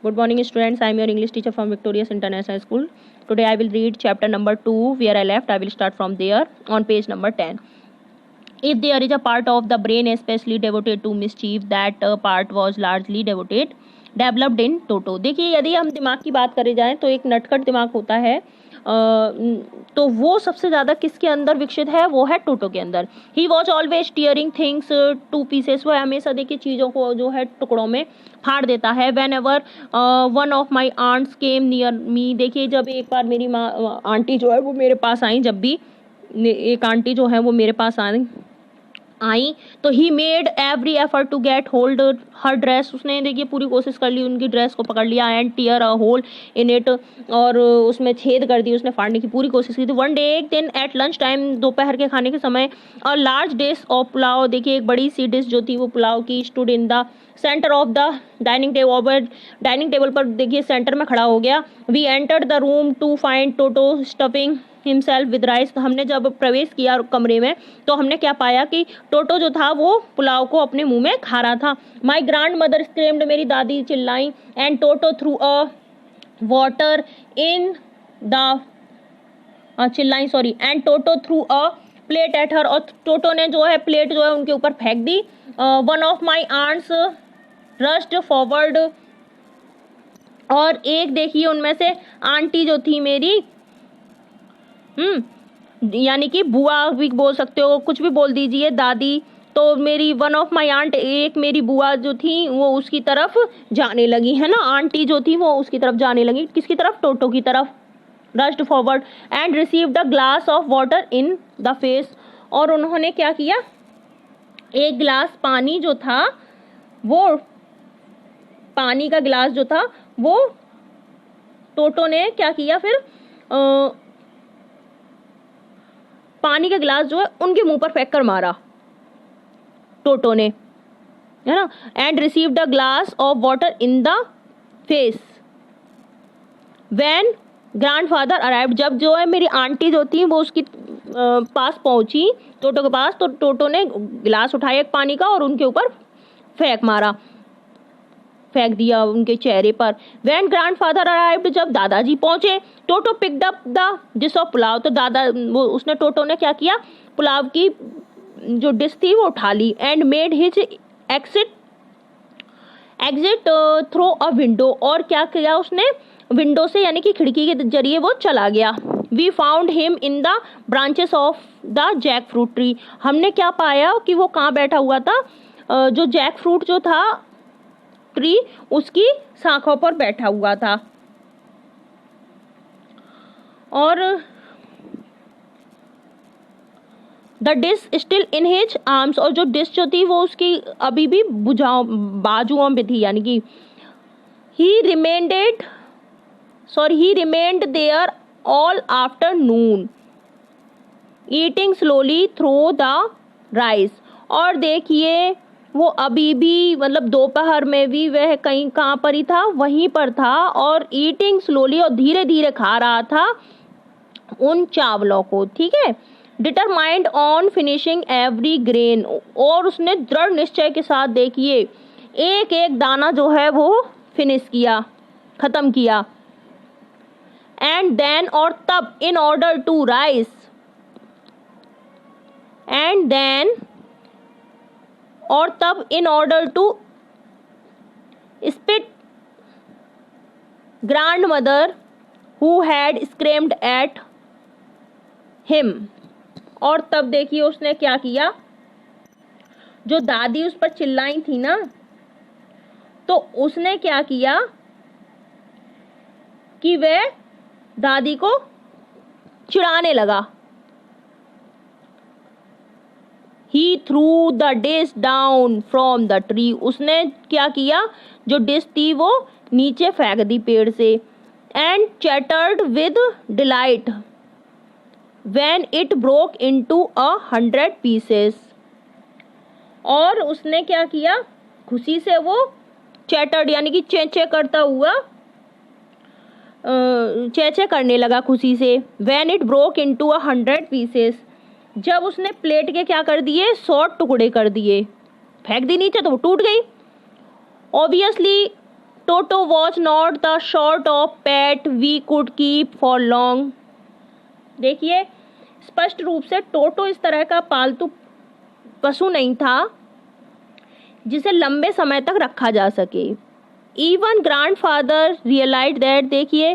Good morning students, I am your English teacher from Victorious International School. Today I will read chapter number 2. Where I left, I will start from there on page number 10. If there is a part of the brain especially devoted to mischief, that part was largely developed in Toto. देखिए, यदि हम दिमाग की बात करें जाएं तो एक नटखट दिमाग होता है, तो वो सबसे ज़्यादा किसके अंदर विकसित है? वो है टोटो के अंदर. He was always tearing things two pieces. वह हमेशा देखिए चीज़ों को जो है टुकड़ों में फाड़ देता है. Whenever one of my aunts came near me. देखिए, जब एक बार मेरी माँ आंटी जो है वो मेरे पास आई, जब भी एक आंटी जो है वो मेरे पास आई तो he made every effort to get hold her dress. उसने देखिए पूरी कोशिश कर ली, उनकी ड्रेस को पकड़ लिया and tear a hole in it, और उसमें छेद कर दी. उसने फाड़ने की पूरी कोशिश की थी. वन डे, एक दिन एट लंच टाइम, दोपहर के खाने के समय, और लार्ज डिश ऑफ पुलाव. देखिए एक बड़ी सी डिश जो थी वो पुलाव की stood in the centre of the dining table पर देखिए सेंटर में खड़ा हो गया. We entered the room to find Toto stuffing himself with rice. हमने जब प्रवेश किया कमरे में तो हमने क्या पाया कि टोटो जो था वो पुलाव को अपने मुंह में खा रहा था. My grand mother screamed. मेरी दादी चिल्लाई. And Toto through a water in the and Toto through a plate at her. और टोटो ने जो है प्लेट जो है उनके ऊपर फेंक दी. One of my aunts rushed forward. और एक देखिए उनमें से आंटी जो थी मेरी, यानी कि बुआ भी बोल सकते हो, कुछ भी बोल दीजिए, दादी. तो मेरी वन ऑफ माई आंट, एक मेरी बुआ जो थी वो उसकी तरफ जाने लगी, है ना. आंटी जो थी वो उसकी तरफ जाने लगी. किसकी तरफ? टोटो की तरफ. Rushed forward and received the glass of water in the face. और उन्होंने क्या किया? एक गिलास पानी जो था वो, पानी का गिलास जो था वो टोटो ने क्या किया फिर? पानी का गिलास जो है उनके मुंह पर फेंक कर मारा टोटो ने, है ना. And receive the glass of water in the face. When grandfather arrived. जब जो है मेरी आंटी जो थी वो उसकी पास पहुंची, टोटो के पास, तो टोटो ने गिलास उठाया एक पानी का और उनके ऊपर फेंक दिया उनके चेहरे पर. When grandfather arrived. जब दादाजी पहुंचे, Toto picked up the dish of pulao. तो टोटो ने क्या किया? पुलाव की जो डिश थी वो उठा ली. And made his exit through a window. और क्या किया उसने? विंडो से, यानी कि खिड़की के जरिए वो चला गया. We found him in the branches of the jackfruit tree. हमने क्या पाया कि वो कहाँ बैठा हुआ था? जो जैक फ्रूट जो था ट्री, उसकी शाखों पर बैठा हुआ था. और the dish still in his arms. और जो डिश जो थी वो उसकी अभी भी बाजुओं में थी, यानी कि he remained there all afternoon eating slowly through the rice. और देखिए वो अभी भी, मतलब दोपहर में भी वह कहाँ पर ही था? वहीं पर था. और ईटिंग स्लोली, और धीरे धीरे खा रहा था उन चावलों को. ठीक है. Determined on finishing every grain. और उसने दृढ़ निश्चय के साथ देखिए एक एक दाना जो है वो फिनिश किया, खत्म किया. एंड देन, और तब, in order to rice, and then, और तब, in order to spit grandmother who had screamed at him. और तब देखिए उसने क्या किया? जो दादी उस पर चिल्लाई थी ना, तो उसने क्या किया कि वह दादी को चिढ़ाने लगा. He threw the dish down from the tree. उसने क्या किया? जो डिश थी वो नीचे फेंक दी पेड़ से. And chattered with delight when it broke into 100 pieces. और उसने क्या किया? खुशी से वो chattered, यानी कि चेंचे करता हुआ चेंचे करने लगा खुशी से. When it broke into 100 pieces. जब उसने प्लेट के क्या कर दिए? 100 टुकड़े कर दिए, फेंक दी नीचे तो वो टूट गई. Obviously Toto was not the sort of pet we could keep for long. देखिए स्पष्ट रूप से टोटो इस तरह का पालतू पशु नहीं था जिसे लंबे समय तक रखा जा सके। इवन ग्रैंडफादर रियलाइज दैट, देखिए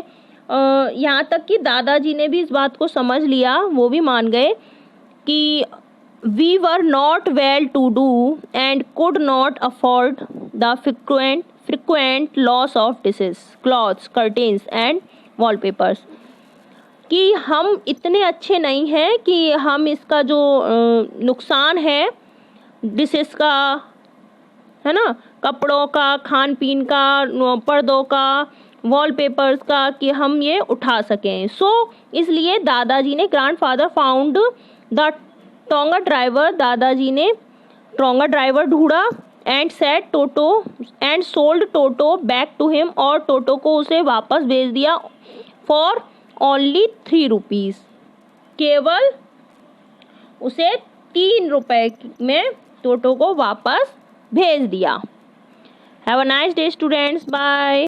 यहाँ तक कि दादाजी ने भी इस बात को समझ लिया, वो भी मान गए कि we were not well to do and could not afford the frequent loss of dishes, clothes, curtains and wallpapers, कि हम इतने अच्छे नहीं हैं कि हम इसका जो नुकसान है डिशेस का, है ना, कपड़ों का, खान पीन का, पर्दों का, वॉलपेपर्स का, कि हम ये उठा सकें। इसलिए दादाजी ने grandfather found the tonga driver, दादाजी ने टोंगा ड्राइवर ढूंढा and said Toto and sold Toto back to him, और टोटो को उसे वापस भेज दिया फॉर ओनली 3 रुपीज़, केवल उसे 3 रुपए में टोटो को वापस भेज दिया। Have a nice day students, bye.